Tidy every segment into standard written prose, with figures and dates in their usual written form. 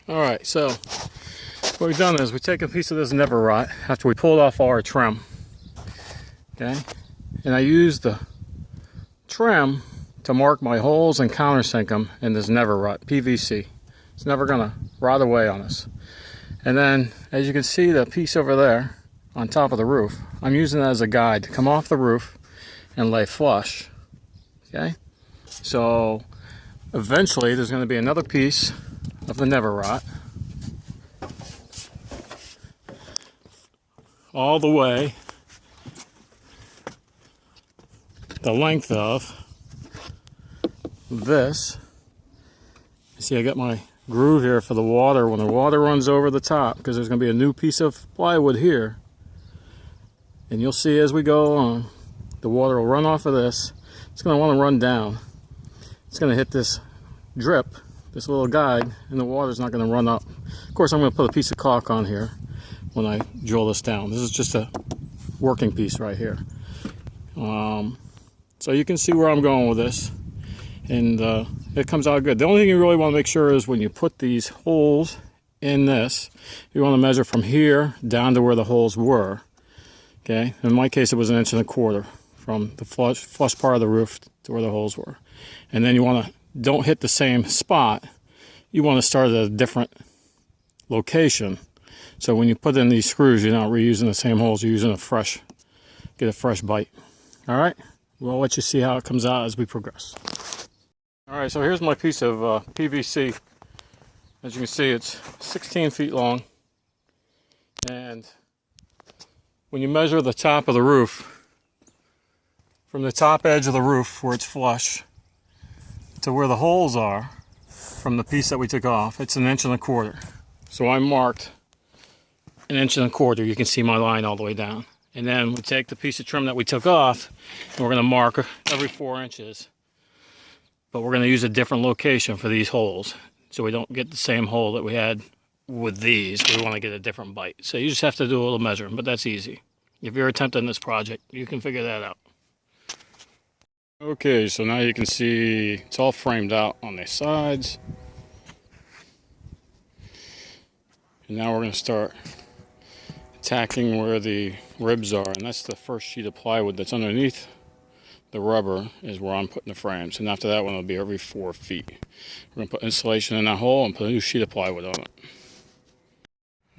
Alright, so what we've done is we take a piece of this never rot after we pulled off all our trim. Okay? And I used the trim to mark my holes and countersink them in this never rot, PVC. It's never gonna rot away on us. And then, as you can see, the piece over there on top of the roof, I'm using that as a guide to come off the roof and lay flush. Okay? So eventually there's going to be another piece of the never rot all the way the length of this. You see, I got my groove here for the water when the water runs over the top, because there's going to be a new piece of plywood here, and you'll see as we go on the water will run off of this. It's going to want to run down. It's going to hit this drip, this little guide, and the water's not going to run up. Of course, I'm going to put a piece of caulk on here when I drill this down. This is just a working piece right here. So you can see where I'm going with this, and it comes out good. The only thing you really want to make sure is when you put these holes in this, you want to measure from here down to where the holes were. Okay, in my case it was 1.25 inches from the flush part of the roof to where the holes were. And then you want to, don't hit the same spot, you want to start at a different location. So when you put in these screws, you're not reusing the same holes, you're using get a fresh bite. Alright, we'll let you see how it comes out as we progress. Alright, so here's my piece of PVC. As you can see, it's 16 feet long. And when you measure the top of the roof, from the top edge of the roof where it's flush to where the holes are from the piece that we took off, it's 1.25 inches. So I marked 1.25 inches. You can see my line all the way down. And then we take the piece of trim that we took off, and we're going to mark every 4 inches. But we're going to use a different location for these holes, so we don't get the same hole that we had with these. We want to get a different bite. So you just have to do a little measuring, but that's easy. If you're attempting this project, you can figure that out. Okay, so now you can see it's all framed out on the sides. And now we're going to start attacking where the ribs are, and that's the first sheet of plywood that's underneath the rubber is where I'm putting the frames. And after that one, it'll be every 4 feet. We're going to put insulation in that hole and put a new sheet of plywood on it.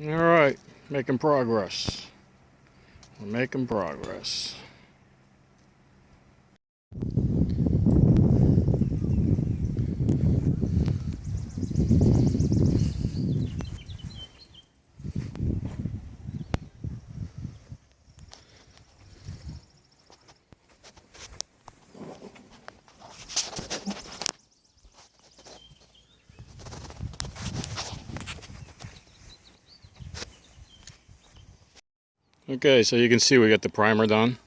Alright, making progress. We're making progress. Okay, so you can see we got the primer done.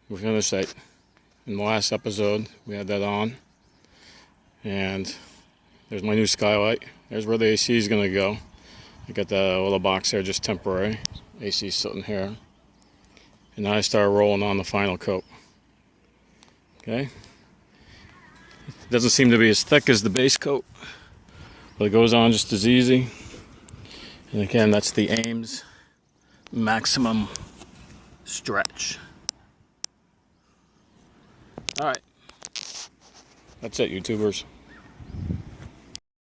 We finished that in the last episode. We had that on. And there's my new skylight. There's where the AC is going to go. I got the little box there, just temporary. AC sitting here. And now I start rolling on the final coat. Okay. It doesn't seem to be as thick as the base coat, but it goes on just as easy. And again, that's the Ames maximum stretch. Alright, that's it, YouTubers.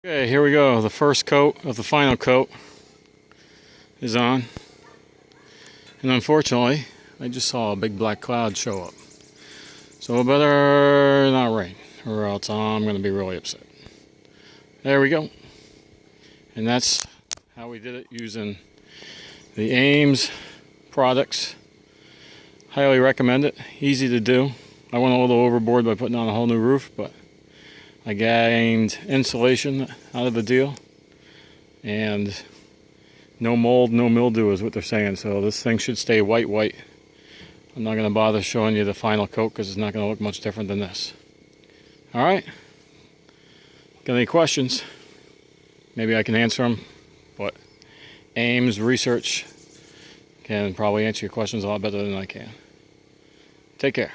Okay, here we go. The first coat of the final coat is on, and unfortunately I just saw a big black cloud show up, so it better not rain or else I'm going to be really upset. There we go. And that's how we did it, using the Ames products. Highly recommend it. Easy to do. I went a little overboard by putting on a whole new roof, but I gained insulation out of the deal. And no mold, no mildew is what they're saying. So this thing should stay white. I'm not going to bother showing you the final coat because it's not going to look much different than this. Alright. Got any questions? Maybe I can answer them. But Ames research can probably answer your questions a lot better than I can. Take care.